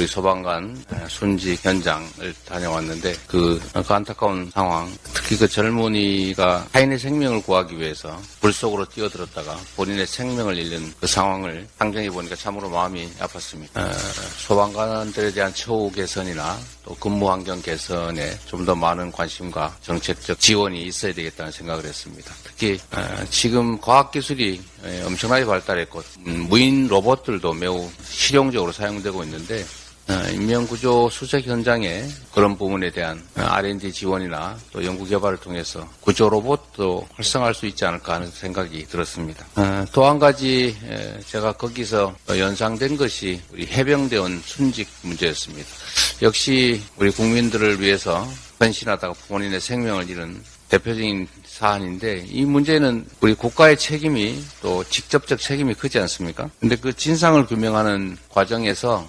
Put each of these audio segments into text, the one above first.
우리 소방관 순직 현장을 다녀왔는데 그 안타까운 상황, 특히 그 젊은이가 타인의 생명을 구하기 위해서 불 속으로 뛰어들었다가 본인의 생명을 잃는 그 상황을 상정해 보니까 참으로 마음이 아팠습니다. 소방관들에 대한 처우 개선이나 또 근무 환경 개선에 좀 더 많은 관심과 정책적 지원이 있어야 되겠다는 생각을 했습니다. 특히 지금 과학기술이 엄청나게 발달했고 무인 로봇들도 매우 실용적으로 사용되고 있는데 인명구조 수색 현장에 그런 부분에 대한 R&D 지원이나 또 연구개발을 통해서 구조 로봇도 활성화할 수 있지 않을까 하는 생각이 들었습니다. 또 한 가지 제가 거기서 연상된 것이 우리 해병대원 순직 문제였습니다. 역시 우리 국민들을 위해서 헌신하다가 본인의 생명을 잃은 대표적인 사안인데 이 문제는 우리 국가의 책임이 또 직접적 책임이 크지 않습니까? 근데 그 진상을 규명하는 과정에서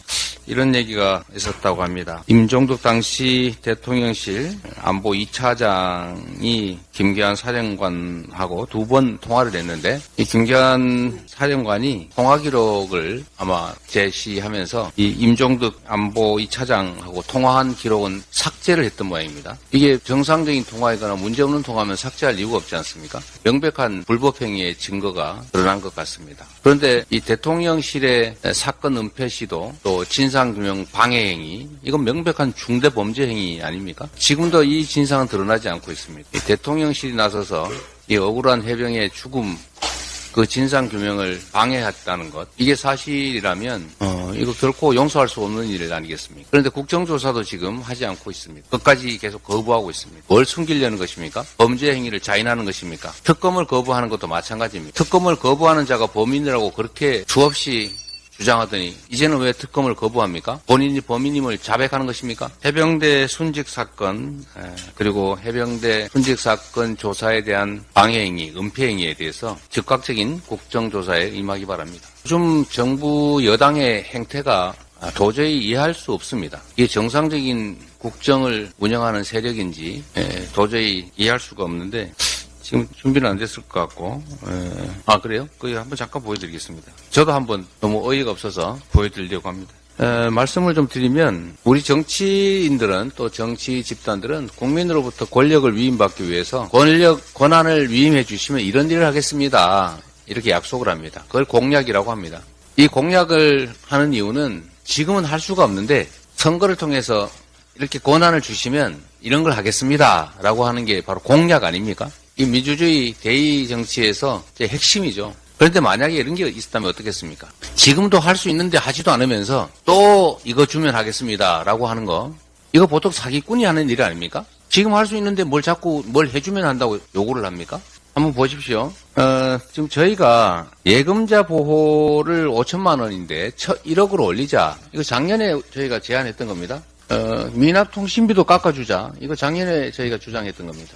이런 얘기가 있었다고 합니다. 임종덕 당시 대통령실 안보 2차장이 김기환 사령관하고 2번 통화를 했는데 이 김기환 사령관이 통화 기록을 아마 제시하면서 이 임종덕 안보 2차장하고 통화한 기록은 삭제를 했던 모양입니다. 이게 정상적인 통화이거나 문제없는 통화면 삭제할 이유가 없지 않습니까? 명백한 불법행위의 증거가 드러난 것 같습니다. 그런데 이 대통령실의 사건 은폐 시도 또 진상규명 방해행위 이건 명백한 중대범죄행위 아닙니까? 지금도 이 진상은 드러나지 않고 있습니다. 이 대통령실이 나서서 이 억울한 해병의 죽음 그 진상규명을 방해했다는 것 이게 사실이라면 이거 결코 용서할 수 없는 일 아니겠습니까? 그런데 국정조사도 지금 하지 않고 있습니다. 끝까지 계속 거부하고 있습니다. 뭘 숨기려는 것입니까? 범죄 행위를 자인하는 것입니까? 특검을 거부하는 것도 마찬가지입니다. 특검을 거부하는 자가 범인이라고 그렇게 수없이 주장하더니 이제는 왜 특검을 거부합니까? 본인이 범인임을 자백하는 것입니까? 해병대 순직 사건 그리고 해병대 순직 사건 조사에 대한 방해행위, 은폐행위에 대해서 즉각적인 국정조사에 임하기 바랍니다. 요즘 정부 여당의 행태가 도저히 이해할 수 없습니다. 이게 정상적인 국정을 운영하는 세력인지 도저히 이해할 수가 없는데 지금 준비는 안 됐을 것 같고 그래요? 그거 한번 잠깐 보여드리겠습니다. 저도 한번 너무 어이가 없어서 보여드리려고 합니다. 말씀을 좀 드리면 우리 정치인들은 또 정치 집단들은 국민으로부터 권력을 위임받기 위해서 권한을 위임해 주시면 이런 일을 하겠습니다. 이렇게 약속을 합니다. 그걸 공약이라고 합니다. 이 공약을 하는 이유는 지금은 할 수가 없는데 선거를 통해서 이렇게 권한을 주시면 이런 걸 하겠습니다. 라고 하는 게 바로 공약 아닙니까? 이 민주주의 대의 정치에서 제 핵심이죠. 그런데 만약에 이런 게 있었다면 어떻겠습니까? 지금도 할 수 있는데 하지도 않으면서 또 이거 주면 하겠습니다. 라고 하는 거. 이거 보통 사기꾼이 하는 일 아닙니까? 지금 할 수 있는데 뭘 자꾸 뭘 해주면 한다고 요구를 합니까? 한번 보십시오. 지금 저희가 예금자 보호를 5천만 원인데 1억으로 올리자. 이거 작년에 저희가 제안했던 겁니다. 미납통신비도 깎아주자. 이거 작년에 저희가 주장했던 겁니다.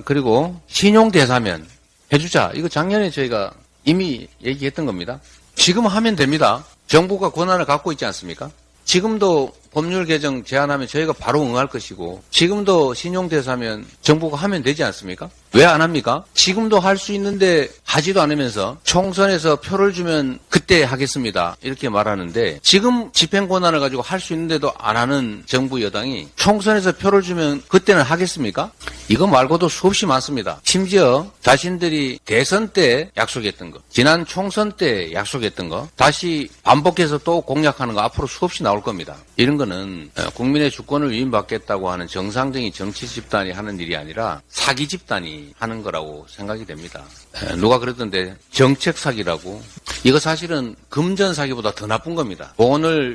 그리고 신용대사면 해주자. 이거 작년에 저희가 이미 얘기했던 겁니다. 지금 하면 됩니다. 정부가 권한을 갖고 있지 않습니까? 지금도 법률 개정 제안하면 저희가 바로 응할 것이고 지금도 신용대사면 정부가 하면 되지 않습니까? 왜 안 합니까? 지금도 할 수 있는데 하지도 않으면서 총선에서 표를 주면 그때 하겠습니다. 이렇게 말하는데 지금 집행 권한을 가지고 할 수 있는데도 안 하는 정부 여당이 총선에서 표를 주면 그때는 하겠습니까? 이거 말고도 수없이 많습니다. 심지어 자신들이 대선 때 약속했던 거, 지난 총선 때 약속했던 거 다시 반복해서 또 공약하는 거 앞으로 수없이 나올 겁니다. 이런 거는 국민의 주권을 위임받겠다고 하는 정상적인 정치 집단이 하는 일이 아니라 사기 집단이 하는 거라고 생각이 됩니다. 누가 그러던데 정책 사기라고. 이거 사실은 금전 사기보다 더 나쁜 겁니다.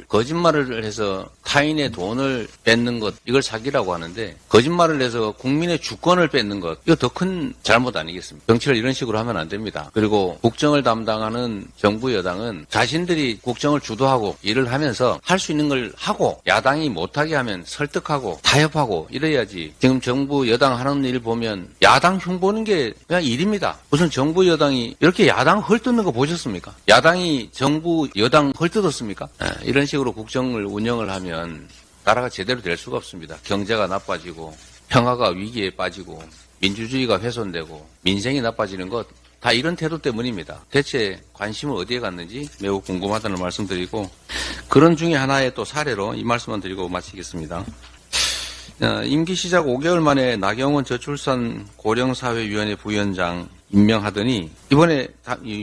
거짓말을 해서 타인의 돈을 뺏는 것 이걸 사기라고 하는데 거짓말을 해서 국민의 주권을 뺏는 것 이거 더 큰 잘못 아니겠습니까? 정치를 이런 식으로 하면 안 됩니다. 그리고 국정을 담당하는 정부 여당은 자신들이 국정을 주도하고 일을 하면서 할 수 있는 걸 하고 야당이 못하게 하면 설득하고 타협하고 이래야지. 지금 정부 여당 하는 일 보면 야당 흉보는 게 그냥 일입니다. 무슨 정부 여당이 이렇게 야당 헐뜯는 거 보셨습니까? 야당이 정부 여당 헐뜯었습니까? 이런 식으로 국정을 운영을 하면 나라가 제대로 될 수가 없습니다. 경제가 나빠지고 평화가 위기에 빠지고 민주주의가 훼손되고 민생이 나빠지는 것 다 이런 태도 때문입니다. 대체 관심을 어디에 갔는지 매우 궁금하다는 말씀드리고 그런 중에 하나의 또 사례로 이 말씀만 드리고 마치겠습니다. 임기 시작 5개월 만에 나경원 저출산 고령사회위원회 부위원장 임명하더니 이번에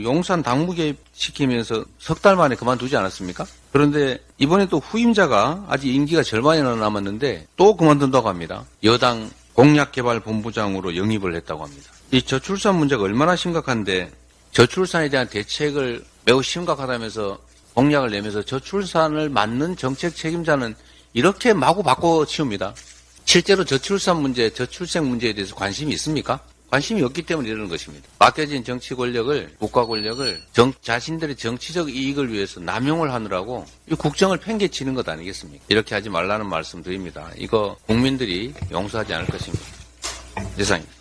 용산 당무 개입시키면서 석 달 만에 그만두지 않았습니까? 그런데 이번에 또 후임자가 아직 임기가 절반이나 남았는데 또 그만둔다고 합니다. 여당 공약개발본부장으로 영입을 했다고 합니다. 이 저출산 문제가 얼마나 심각한데 저출산에 대한 대책을 매우 심각하다면서 공약을 내면서 저출산을 맡는 정책 책임자는 이렇게 마구 바꿔치웁니다. 실제로 저출산 문제, 저출생 문제에 대해서 관심이 있습니까? 관심이 없기 때문에 이러는 것입니다. 맡겨진 정치 권력을, 국가 권력을 자신들의 정치적 이익을 위해서 남용을 하느라고 이 국정을 팽개치는 것 아니겠습니까? 이렇게 하지 말라는 말씀 드립니다. 이거 국민들이 용서하지 않을 것입니다. 이상입니다.